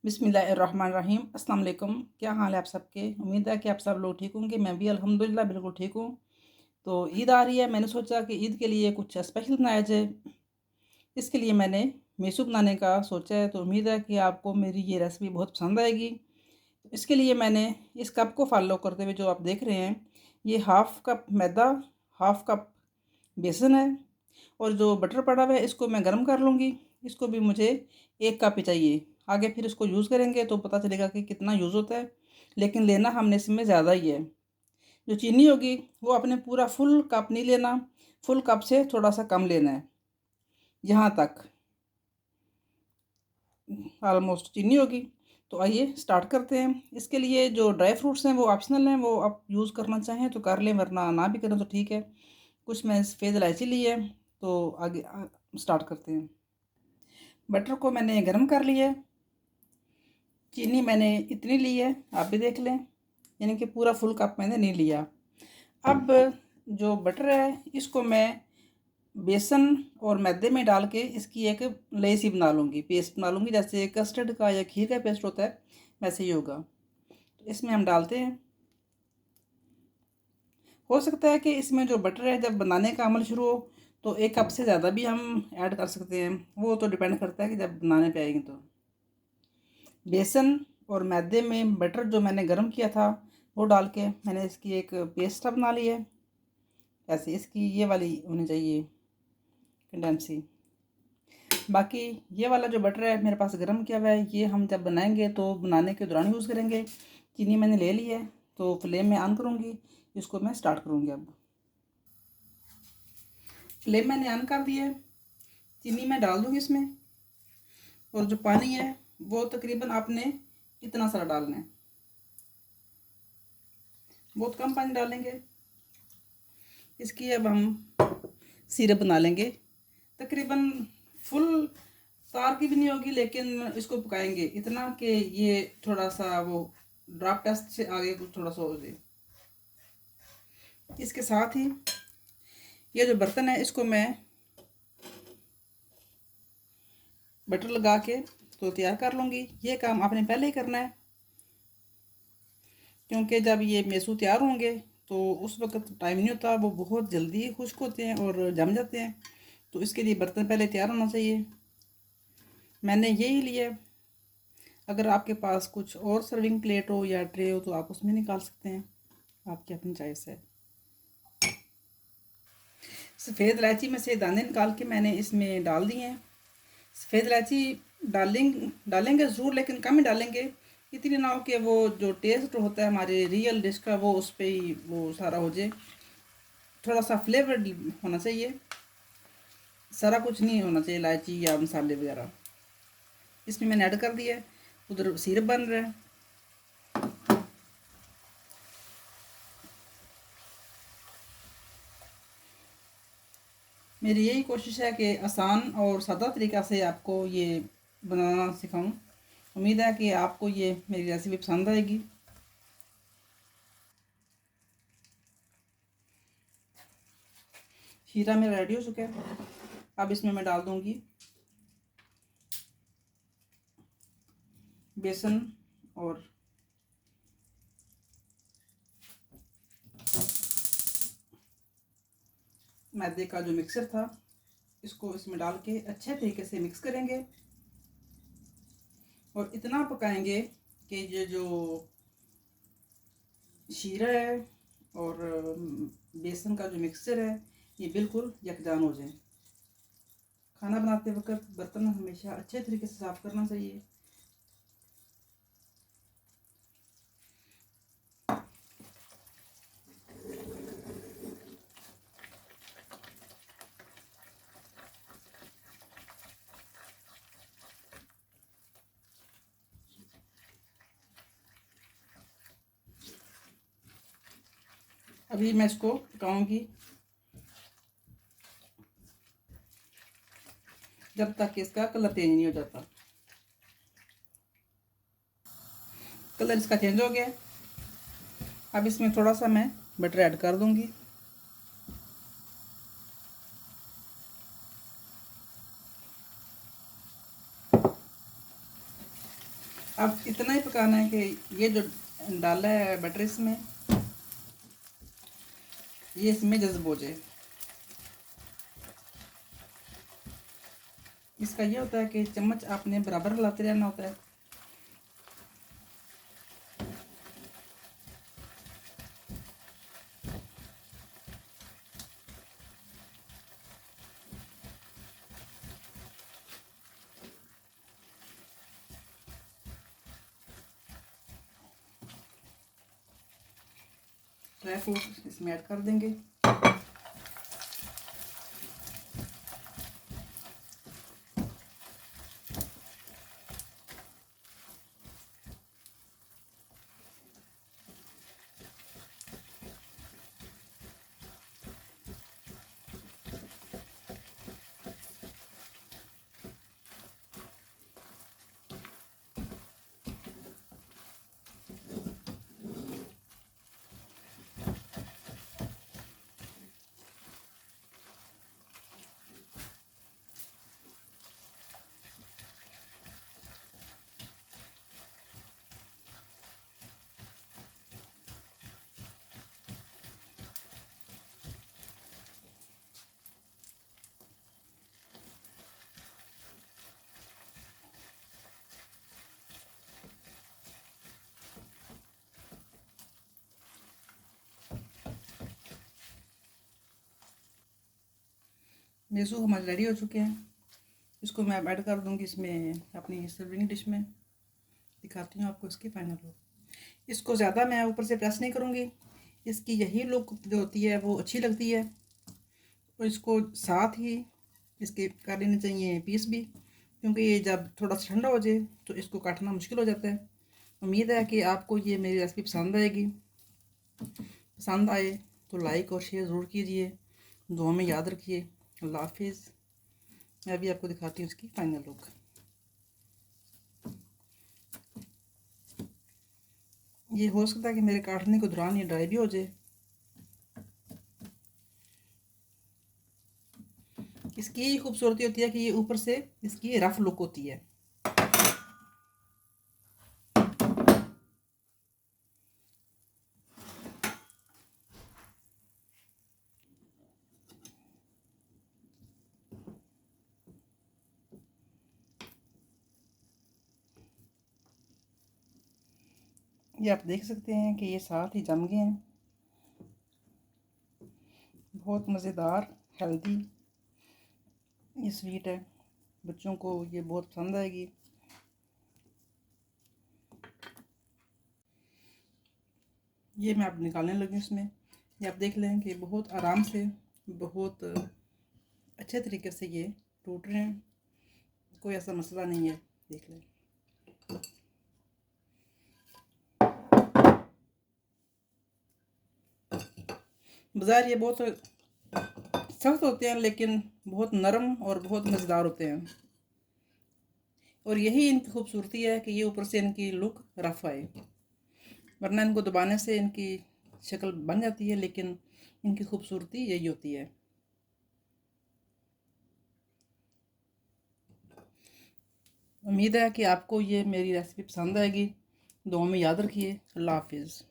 बिस्मिल्लाहिर्रहमानिर्रहीम। अस्सलाम वालेकुम। क्या हाल है आप सबके? उम्मीद है कि आप सब लोग ठीक होंगे। मैं भी अल्हम्दुलिल्लाह बिल्कुल ठीक हूँ। तो ईद आ रही है, मैंने सोचा कि ईद के लिए कुछ स्पेशल बनाया जाए। इसके लिए मैंने मेसू बनाने का सोचा है। तो उम्मीद है कि आपको मेरी ये रेसिपी बहुत पसंद आएगी। इसके लिए मैंने इस कप को फॉलो करते हुए जो आप देख रहे हैं, ये हाफ़ कप मैदा, हाफ़ कप बेसन है और जो बटर पड़ा हुआ है इसको मैं गर्म कर लूँगी। इसको भी मुझे 1 कप ही चाहिए। आगे फिर इसको यूज़ करेंगे तो पता चलेगा कि कितना यूज़ होता है, लेकिन लेना हमने इसमें ज़्यादा ही है। जो चीनी होगी वो आपने पूरा फुल कप नहीं लेना, फुल कप से थोड़ा सा कम लेना है। यहाँ तक ऑलमोस्ट चीनी होगी। तो आइए स्टार्ट करते हैं। इसके लिए जो ड्राई फ्रूट्स हैं वो ऑप्शनल हैं, वो आप यूज़ करना चाहें तो कर लें, वरना ना भी करें तो ठीक है। कुछ मैं सफ़ेद इलायची ली है। तो आगे स्टार्ट करते हैं। बटर को मैंने गर्म कर लिया है। चीनी मैंने इतनी ली है, आप भी देख लें, यानी कि पूरा फुल कप मैंने नहीं लिया। अब जो बटर है इसको मैं बेसन और मैदे में डाल के इसकी एक लेयर सी बना लूँगी, पेस्ट बना लूँगी। जैसे कस्टर्ड का या खीर का पेस्ट होता है वैसे ही होगा। तो इसमें हम डालते हैं। हो सकता है कि इसमें जो बटर है जब बनाने का अमल शुरू हो तो 1 कप से ज़्यादा भी हम ऐड कर सकते हैं। वो तो डिपेंड करता है कि जब बनाने पे आएंगे। तो बेसन और मैदे में बटर जो मैंने गर्म किया था वो डाल के मैंने इसकी एक पेस्ट बना ली है। ऐसे इसकी ये वाली होनी चाहिए कंडेंसी। बाकी ये वाला जो बटर है मेरे पास गर्म किया हुआ है, ये हम जब बनाएंगे तो बनाने के दौरान यूज़ करेंगे। चीनी मैंने ले ली है तो फ्लेम में ऑन करूँगी। इसको मैं स्टार्ट करूँगी। अब फ्लेम मैंने ऑन कर दी है। चीनी मैं डाल दूँगी इसमें, और जो पानी है वो तकरीबन आपने इतना सारा डालना है, बहुत कम पानी डालेंगे। इसकी अब हम सिरप बना लेंगे। तकरीबन फुल तार की भी नहीं होगी, लेकिन इसको पकाएंगे इतना कि ये थोड़ा सा वो ड्राफ्ट टेस्ट से आगे कुछ थोड़ा सा हो जाए। इसके साथ ही ये जो बर्तन है इसको मैं बटर लगा के तो तैयार कर लूँगी। ये काम आपने पहले ही करना है, क्योंकि जब ये मेसू तैयार होंगे तो उस वक्त टाइम नहीं होता, वो बहुत जल्दी खुश्क होते हैं और जम जाते हैं। तो इसके लिए बर्तन पहले तैयार होना चाहिए। मैंने यही लिया। अगर आपके पास कुछ और सर्विंग प्लेट हो या ट्रे हो तो आप उसमें निकाल सकते हैं, आपकी अपनी चॉइस है। सफ़ेद इलायची में से दाने निकाल के मैंने इसमें डाल दिए हैं। सफ़ेद इलायची डालेंगे ज़रूर, लेकिन कम ही डालेंगे। इतनी ना हो कि वो जो टेस्ट होता है हमारे रियल डिश का वो उस पर ही वो सारा हो जाए। थोड़ा सा फ्लेवर होना चाहिए, सारा कुछ नहीं होना चाहिए इलायची या मसाले वगैरह। इसमें मैंने ऐड कर दिया है। उधर सिरप बन रहा है। मेरी यही कोशिश है कि आसान और सादा तरीक़ा से आपको ये बनाना सिखाऊं। उम्मीद है कि आपको ये मेरी रेसिपी पसंद आएगी। शीरा मेरा रेडी हो चुका है। अब इसमें मैं डाल दूंगी बेसन और मैदे का जो मिक्सर था इसको इसमें डाल के अच्छे तरीके से मिक्स करेंगे और इतना पकाएंगे कि ये जो शीरा है और बेसन का जो मिक्सचर है ये बिल्कुल यकजान हो जाए। खाना बनाते वक्त बर्तन हमेशा अच्छे तरीके से साफ़ करना चाहिए। अभी मैं इसको पकाऊंगी जब तक कि इसका कलर चेंज नहीं हो जाता। कलर इसका चेंज हो गया। अब इसमें थोड़ा सा मैं बटर ऐड कर दूंगी। अब इतना ही पकाना है कि ये जो डाला है बटर इसमें, ये इसमें जज्ब हो जाए। इसका ये होता है कि चम्मच आपने बराबर हिलाते रहना होता है। ड्राई फ्रूट इसमें ऐड कर देंगे। मेरे सूप हमारे रेडी हो चुके हैं। इसको मैं ऐड कर दूंगी इसमें अपनी सर्विंग डिश में। दिखाती हूँ आपको इसकी फाइनल लुक। इसको ज़्यादा मैं ऊपर से प्रेस नहीं करूँगी। इसकी यही लुक जो होती है वो अच्छी लगती है। और इसको साथ ही इसके कर लेने चाहिए पीस भी, क्योंकि ये जब थोड़ा सा ठंडा हो जाए तो इसको काटना मुश्किल हो जाता है। उम्मीद है कि आपको ये मेरी रेसिपी पसंद आएगी। पसंद आए तो लाइक और शेयर ज़रूर कीजिए। दुआ में याद रखिए। अल्लाह हाफिज़। मैं भी आपको दिखाती हूँ इसकी फाइनल लुक। ये हो सकता है कि मेरे काटने के दौरान ये ड्राई भी हो जाए। इसकी खूबसूरती होती है कि ये ऊपर से इसकी रफ लुक होती है। ये आप देख सकते हैं कि ये साथ ही जम गए हैं। बहुत मज़ेदार, हेल्दी ये स्वीट है। बच्चों को ये बहुत पसंद आएगी। ये मैं आप निकालने लगी इसमें। ये आप देख लें कि बहुत आराम से, बहुत अच्छे तरीके से ये टूट रहे हैं। कोई ऐसा मसला नहीं है। देख लें। बाज़ार ये बहुत सख्त होते हैं, लेकिन बहुत नरम और बहुत मज़ेदार होते हैं। और यही इनकी खूबसूरती है कि ये ऊपर से इनकी लुक रफ आए, वरना इनको दबाने से इनकी शक्ल बन जाती है, लेकिन इनकी खूबसूरती यही होती है। उम्मीद है कि आपको ये मेरी रेसिपी पसंद आएगी। दुआ में याद रखिए। अल्लाह हाफिज़।